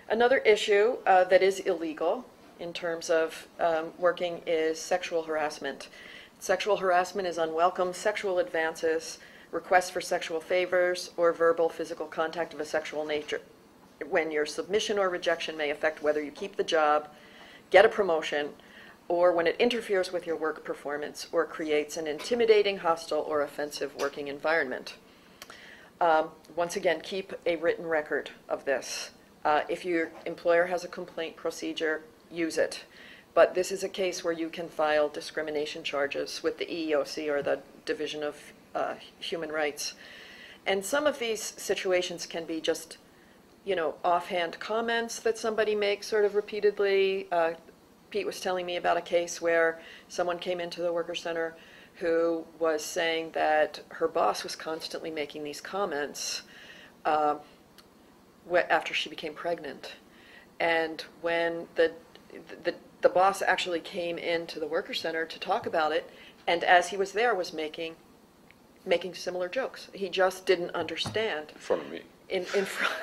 Another issue that is illegal in terms of working is sexual harassment. Sexual harassment is unwelcome sexual advances, requests for sexual favors, or verbal physical contact of a sexual nature, when your submission or rejection may affect whether you keep the job, get a promotion, or when it interferes with your work performance or creates an intimidating, hostile, or offensive working environment. Once again, keep a written record of this. If your employer has a complaint procedure, use it. But this is a case where you can file discrimination charges with the EEOC or the Division of Human Rights. And some of these situations can be just, you know, offhand comments that somebody makes sort of repeatedly. Pete was telling me about a case where someone came into the Worker Center who was saying that her boss was constantly making these comments after she became pregnant. And when the boss actually came into the Worker Center to talk about it, and as he was there was making similar jokes. He just didn't understand. In front of me. In front.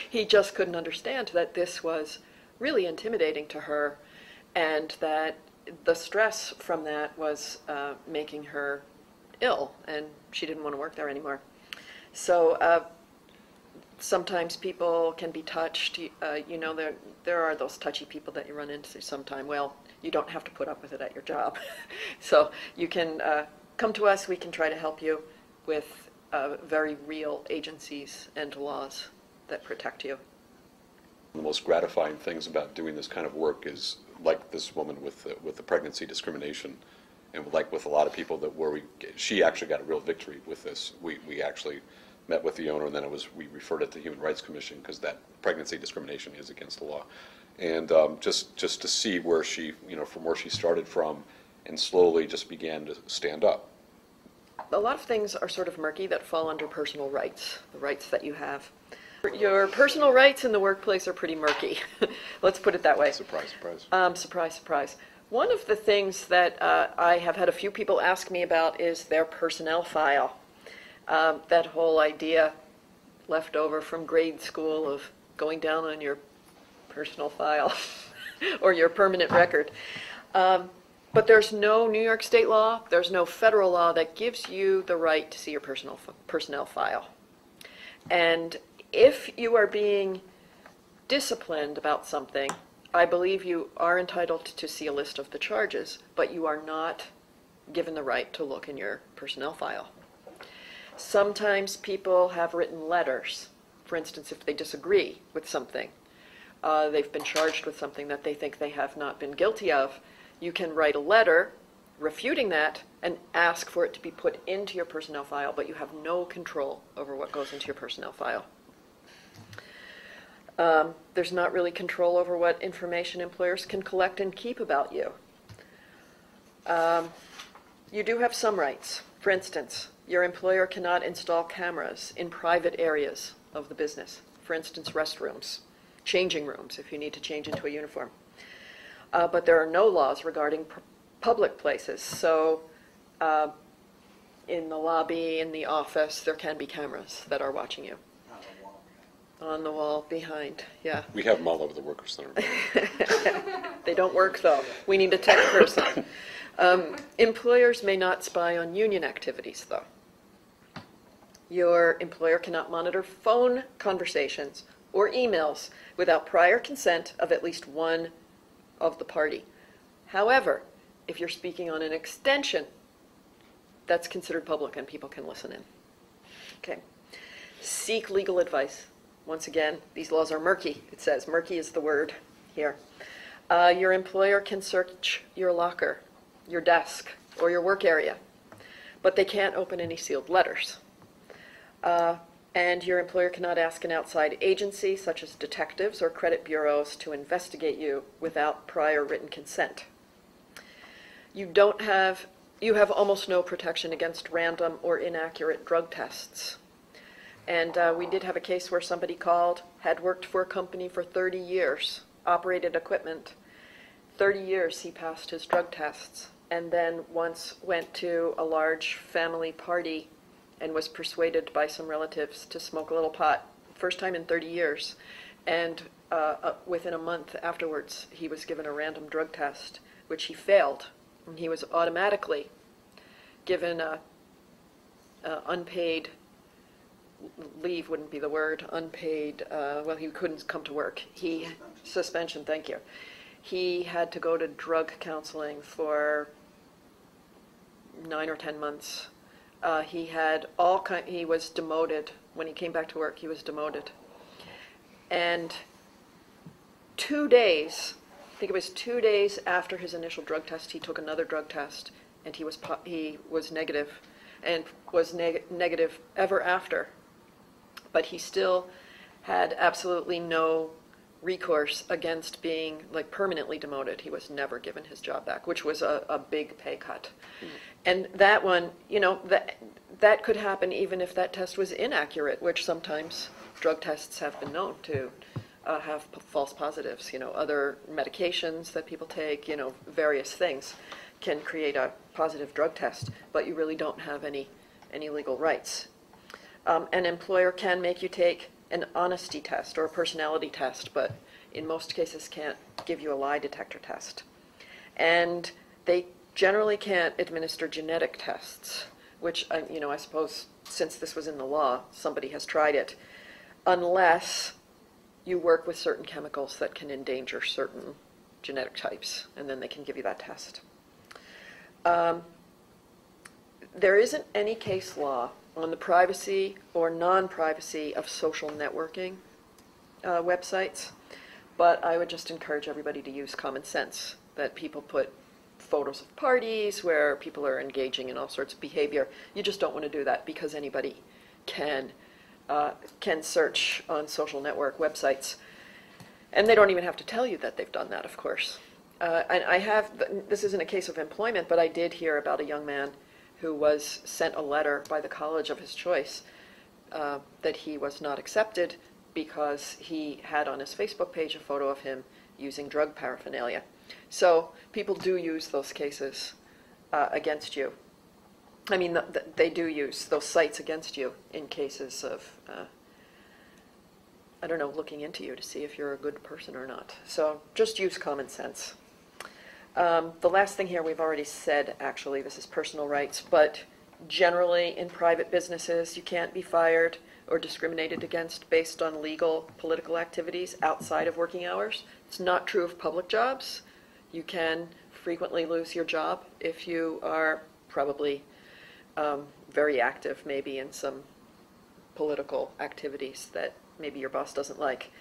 He just couldn't understand that this was really intimidating to her, and that the stress from that was making her ill, and she didn't want to work there anymore. So sometimes people can be touched. You know, there are those touchy people that you run into sometime. Well, you don't have to put up with it at your job. So you can come to us. We can try to help you with very real agencies and laws that protect you. The most gratifying things about doing this kind of work is, like this woman with the pregnancy discrimination, and like with a lot of people that she actually got a real victory with this. We actually met with the owner, and then we referred it to Human Rights Commission, because that pregnancy discrimination is against the law. And just to see where she, you know, from where she started from, and slowly just began to stand up. A lot of things are sort of murky that fall under personal rights, the rights that you have. Your personal rights in the workplace are pretty murky. Let's put it that way. Surprise, surprise. Surprise, surprise. One of the things that I have had a few people ask me about is their personnel file. That whole idea left over from grade school of going down on your personal file or your permanent record. But there's no New York state law, there's no federal law that gives you the right to see your personnel file. And if you are being disciplined about something, I believe you are entitled to see a list of the charges, but you are not given the right to look in your personnel file. Sometimes people have written letters. For instance, if they disagree with something, they've been charged with something that they think they have not been guilty of, you can write a letter refuting that and ask for it to be put into your personnel file, but you have no control over what goes into your personnel file. There's not really control over what information employers can collect and keep about you. You do have some rights. For instance, your employer cannot install cameras in private areas of the business. For instance, restrooms, changing rooms if you need to change into a uniform. But there are no laws regarding public places. So in the lobby, in the office, there can be cameras that are watching you. On the wall behind, yeah. We have them all over the Worker Center. They don't work, though. We need a tech person. Employers may not spy on union activities, though. Your employer cannot monitor phone conversations or emails without prior consent of at least one of the party. However, if you're speaking on an extension, that's considered public and people can listen in. Okay. Seek legal advice. Once again, these laws are murky. It says murky is the word here. Your employer can search your locker, your desk, or your work area, but they can't open any sealed letters. And your employer cannot ask an outside agency, such as detectives or credit bureaus, to investigate you without prior written consent. You have almost no protection against random or inaccurate drug tests. And we did have a case where somebody called, had worked for a company for 30 years, operated equipment. 30 years he passed his drug tests, and then once went to a large family party and was persuaded by some relatives to smoke a little pot first time in 30 years. And within a month afterwards, he was given a random drug test, which he failed. And he was automatically given unpaid leave, wouldn't be the word, unpaid, well, he couldn't come to work. Suspension, thank you. He had to go to drug counseling for 9 or 10 months. He was demoted. When he came back to work, he was demoted. And 2 days, I think it was 2 days after his initial drug test, he took another drug test, and he was negative, and was negative ever after. But he still had absolutely no recourse against being like permanently demoted. He was never given his job back, which was a big pay cut. And that one, you know, that could happen even if that test was inaccurate, which sometimes drug tests have been known to have false positives. You know, other medications that people take, you know, various things can create a positive drug test, but you really don't have any legal rights. An employer can make you take an honesty test or a personality test, but in most cases can't give you a lie detector test. And they generally can't administer genetic tests, which, you know, I suppose since this was in the law, somebody has tried it, unless you work with certain chemicals that can endanger certain genetic types, and then they can give you that test. There isn't any case law on the privacy or non-privacy of social networking websites, but I would just encourage everybody to use common sense, that people put photos of parties where people are engaging in all sorts of behavior. You just don't want to do that because anybody can search on social network websites, and they don't even have to tell you that they've done that, of course. And this isn't a case of employment, but I did hear about a young man who was sent a letter by the college of his choice that he was not accepted because he had on his Facebook page a photo of him using drug paraphernalia. So people do use those cases against you. I mean, they do use those sites against you in cases of, I don't know, looking into you to see if you're a good person or not. So just use common sense. The last thing here we've already said, actually, this is personal rights, but generally in private businesses you can't be fired or discriminated against based on legal political activities outside of working hours. It's not true of public jobs. You can frequently lose your job if you are probably very active maybe in some political activities that maybe your boss doesn't like.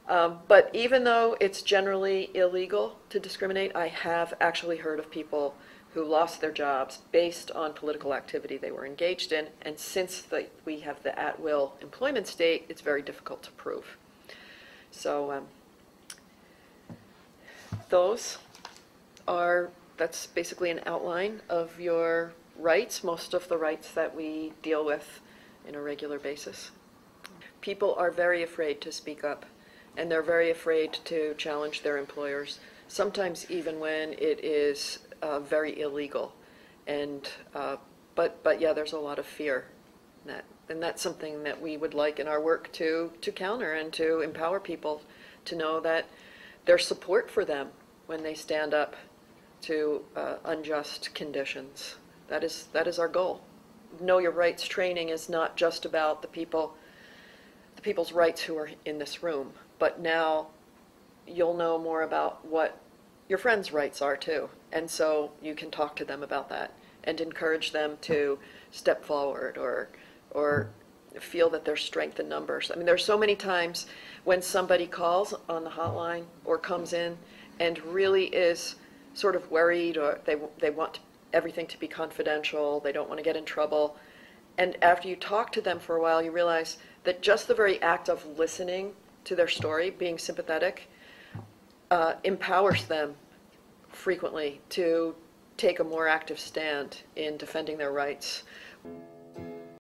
But even though it's generally illegal to discriminate, I have actually heard of people who lost their jobs based on political activity they were engaged in, and since we have the at-will employment state, it's very difficult to prove. So that's basically an outline of your rights, most of the rights that we deal with in a regular basis. People are very afraid to speak up, and they're very afraid to challenge their employers, sometimes even when it is very illegal. And but yeah, there's a lot of fear in that, and that's something that we would like in our work to counter and to empower people to know that there's support for them when they stand up to unjust conditions. That is our goal. Know Your Rights training is not just about the people's rights who are in this room, but now you'll know more about what your friends' rights are too, and so you can talk to them about that and encourage them to step forward or feel that there's strength in numbers. I mean, there's so many times when somebody calls on the hotline or comes in and really is sort of worried, or they want everything to be confidential, they don't want to get in trouble, and after you talk to them for a while, you realize that just the very act of listening to their story, being sympathetic, empowers them frequently to take a more active stand in defending their rights.